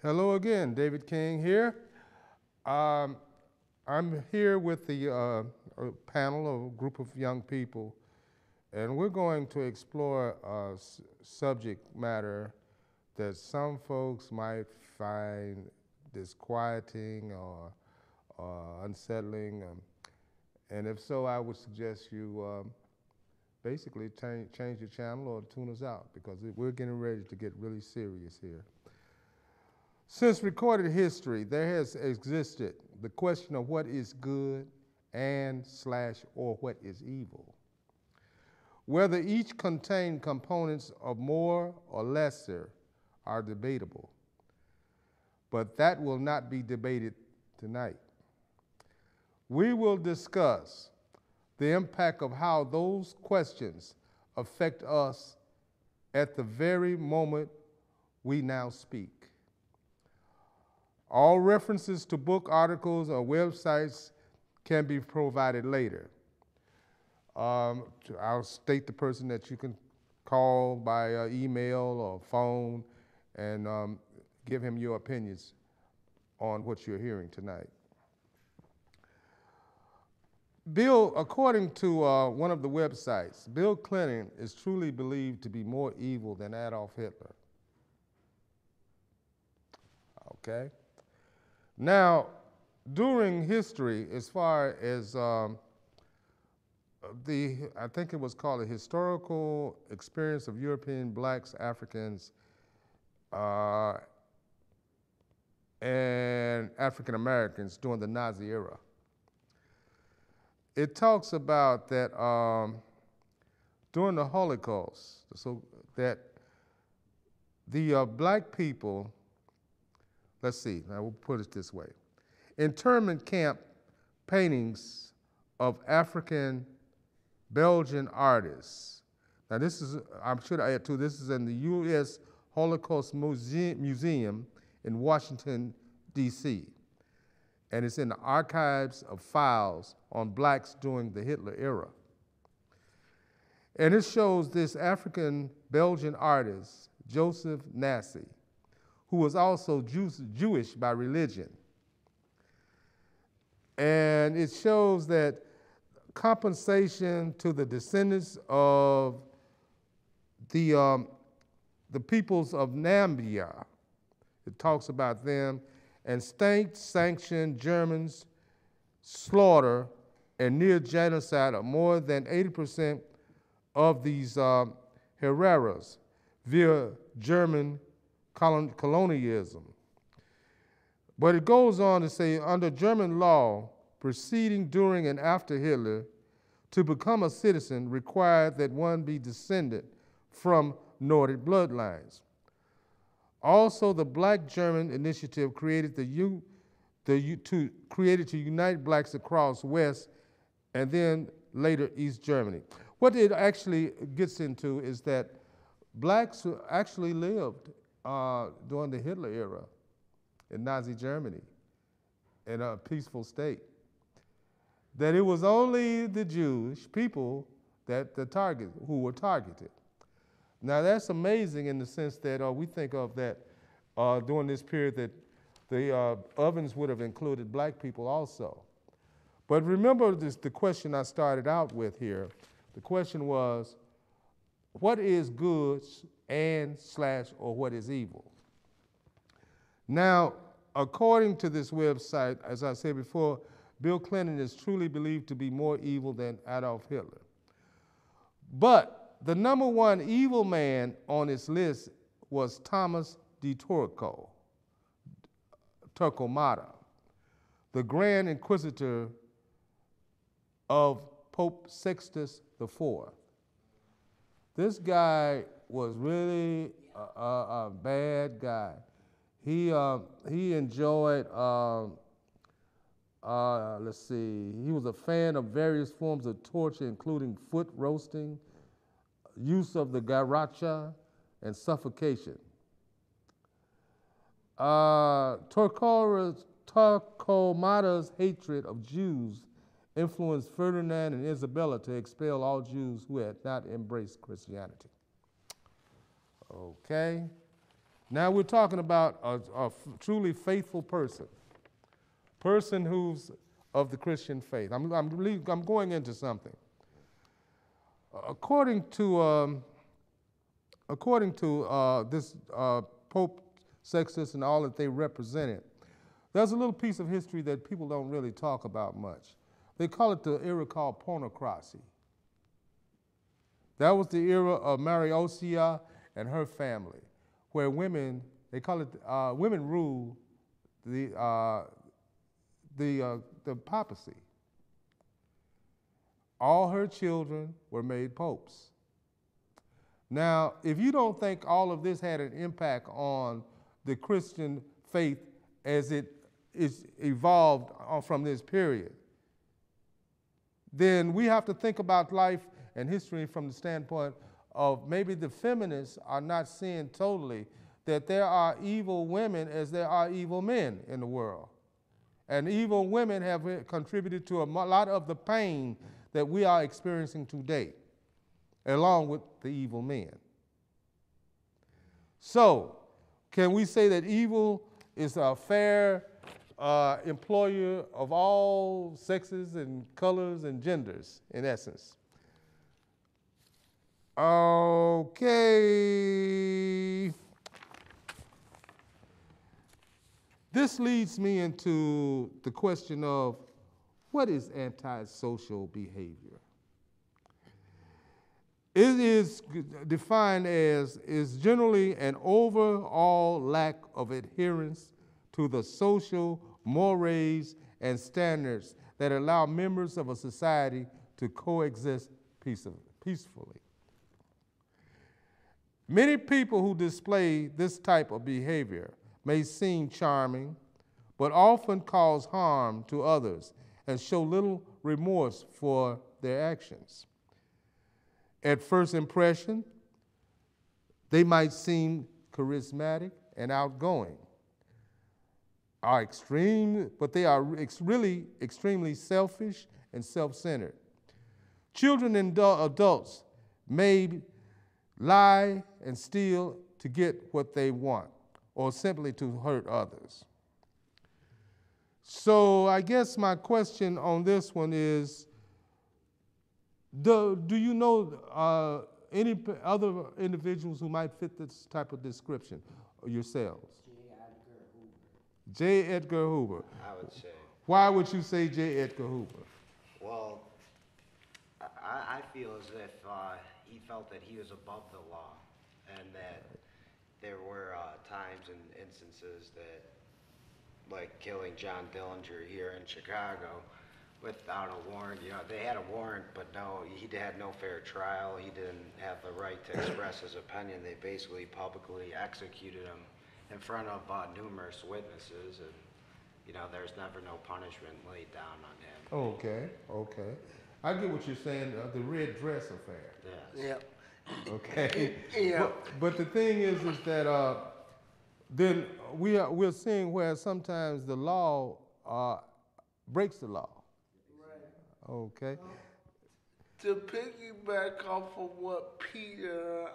Hello again, David King here. Um, I'm here with the a panel, a group of young people, and we're going to explore a subject matter that some folks might find disquieting or unsettling. And if so, I would suggest you basically change your channel or tune us out because we're getting ready to get really serious here. Since recorded history, there has existed the question of what is good or what is evil. Whether each contain components of more or lesser are debatable, but that will not be debated tonight. We will discuss the impact of how those questions affect us at the very moment we now speak. All references to book articles or websites can be provided later. I'll state the person that you can call by email or phone and give him your opinions on what you're hearing tonight. According to one of the websites, Bill Clinton is truly believed to be more evil than Adolf Hitler. Okay? Now, during history, as far as I think it was called a historical experience of European blacks, Africans, and African Americans during the Nazi era. It talks about that during the Holocaust, so that the black people, let's see, I will put it this way. Internment camp paintings of African Belgian artists. Now this is, I'm sure I add too, this is in the U.S. Holocaust Museum in Washington, D.C. And it's in the archives of files on blacks during the Hitler era. And it shows this African Belgian artist, Joseph Nassy, who was also Jewish by religion. And it shows that compensation to the descendants of the peoples of Namibia, it talks about them, and state-sanctioned Germans slaughter and near genocide of more than 80% of these Herreras via German colonialism. But it goes on to say, under German law, preceding, during, and after Hitler, to become a citizen required that one be descended from Nordic bloodlines. Also, the Black German Initiative created to unite blacks across West and then later East Germany. What it actually gets into is that blacks actually lived during the Hitler era in Nazi Germany in a peaceful state. That it was only the Jewish people who were targeted. Now that's amazing in the sense that we think of that during this period that the ovens would have included black people also. But remember the question I started out with here. The question was, what is good or what is evil? Now, according to this website, as I said before, Bill Clinton is truly believed to be more evil than Adolf Hitler. But the number one evil man on his list was Thomas de Torquemada, the Grand Inquisitor of Pope Sixtus IV. This guy was really a bad guy. He enjoyed, let's see, he was a fan of various forms of torture, including foot roasting, use of the garrocha, and suffocation. Torquemada's hatred of Jews influenced Ferdinand and Isabella to expel all Jews who had not embraced Christianity. Okay. Now we're talking about a truly faithful person who's of the Christian faith. I'm going into something. According to this Pope Sextus and all that they represented, there's a little piece of history that people don't really talk about much. They call it the era called pornocracy. That was the era of Mariosia and her family, where women, they call it, women rule the papacy. All her children were made popes. Now, if you don't think all of this had an impact on the Christian faith as it is evolved from this period, then we have to think about life and history from the standpoint of maybe the feminists are not seeing totally that there are evil women as there are evil men in the world. And evil women have contributed to a lot of the pain that we are experiencing today, along with the evil men. So, can we say that evil is a fair employer of all sexes and colors and genders, in essence? Okay. This leads me into the question of what is antisocial behavior? It is defined as is generally an overall lack of adherence to the social mores and standards that allow members of a society to coexist peacefully. Many people who display this type of behavior may seem charming, but often cause harm to others and show little remorse for their actions. At first impression, they might seem charismatic and outgoing, but they are really extremely selfish and self-centered. Children and adults may lie and steal to get what they want, or simply to hurt others. So I guess my question on this one is, do you know any other individuals who might fit this type of description yourselves? J. Edgar Hoover. I would say. Why would you say J. Edgar Hoover? Well, I feel as if he felt that he was above the law, and that there were times and instances that, like killing John Dillinger here in Chicago without a warrant. You know, they had a warrant, but no, he had no fair trial. He didn't have the right to express his opinion. They basically publicly executed him in front of numerous witnesses, and you know, there's never no punishment laid down on him. Okay, okay. I get what you're saying, the red dress affair. Yes. Yep. Okay. Yeah. But the thing is that then we're seeing where sometimes the law breaks the law. Right. Okay. To piggyback off of what Peter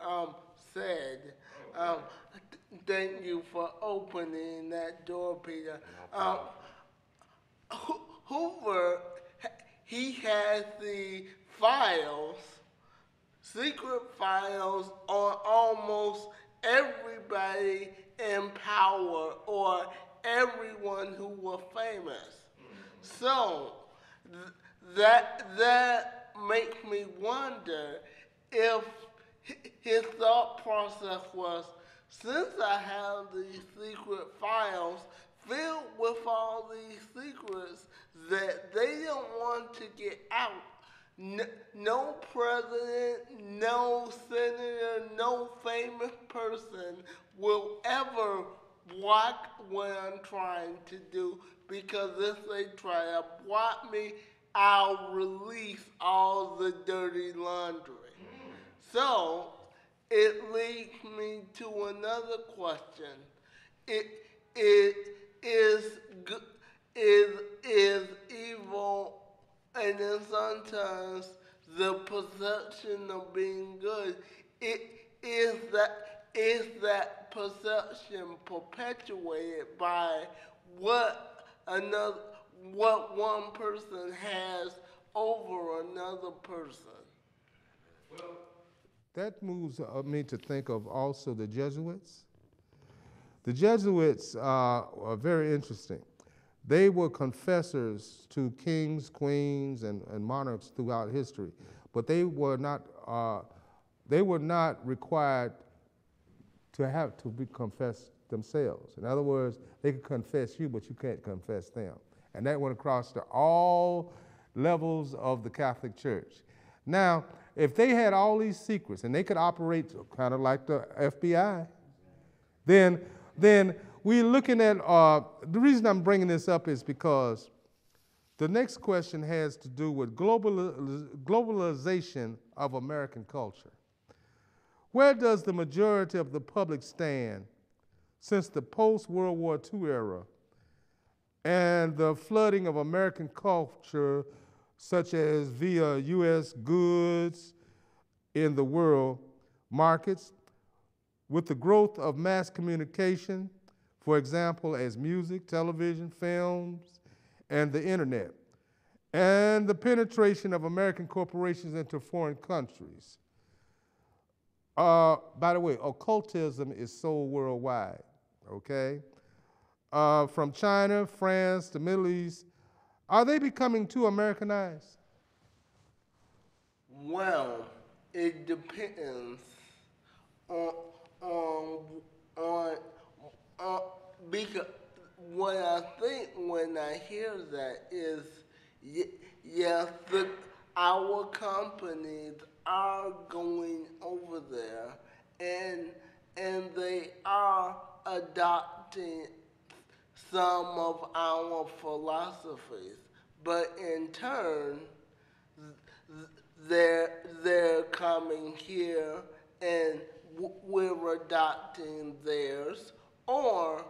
said, thank you for opening that door, Peter. Hoover, he has the files, secret files on almost everybody in power or everyone who was famous. So that makes me wonder if his thought process was, since I have these secret files filled with all these secrets that they don't want to get out, no president, no senator, no famous person will ever block what I'm trying to do, because if they try to block me, I'll release all the dirty laundry. So it leads me to another question. Is evil, and then sometimes the perception of being good, is is that perception perpetuated by what another, what one person has over another person? That moves me to think of also the Jesuits. The Jesuits are very interesting. They were confessors to kings, queens, and monarchs throughout history, but they were not required to have to be confessed themselves. In other words, they could confess you, but you can't confess them. And that went across to all levels of the Catholic Church. Now, if they had all these secrets and they could operate kind of like the FBI, then we're looking at, the reason I'm bringing this up is because the next question has to do with globalization of American culture. Where does the majority of the public stand since the post-World War II era and the flooding of American culture, such as via U.S. goods in the world markets, with the growth of mass communication, for example, as music, television, films, and the internet, and the penetration of American corporations into foreign countries. By the way, occultism is sold worldwide, okay? From China, France, the Middle East, are they becoming too Americanized? Well, it depends on because what I think when I hear that is yes, our companies are going over there and they are adopting some of our philosophies, but in turn they're coming here and we're adopting theirs, or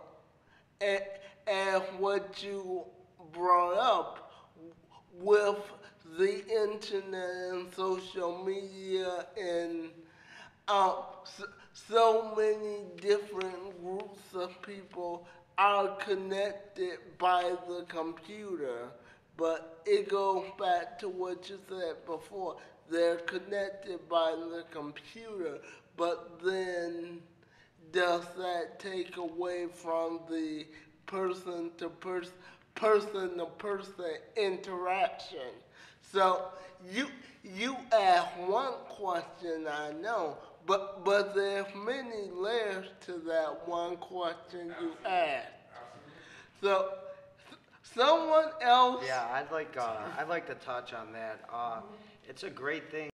and what you brought up with the internet and social media and so many different groups of people are connected by the computer. But it goes back to what you said before. They're connected by the computer, but then does that take away from the person-to-person interaction? So you asked one question, I know, but there's many layers to that one question you asked. So someone else. Yeah, I'd like to touch on that. It's a great thing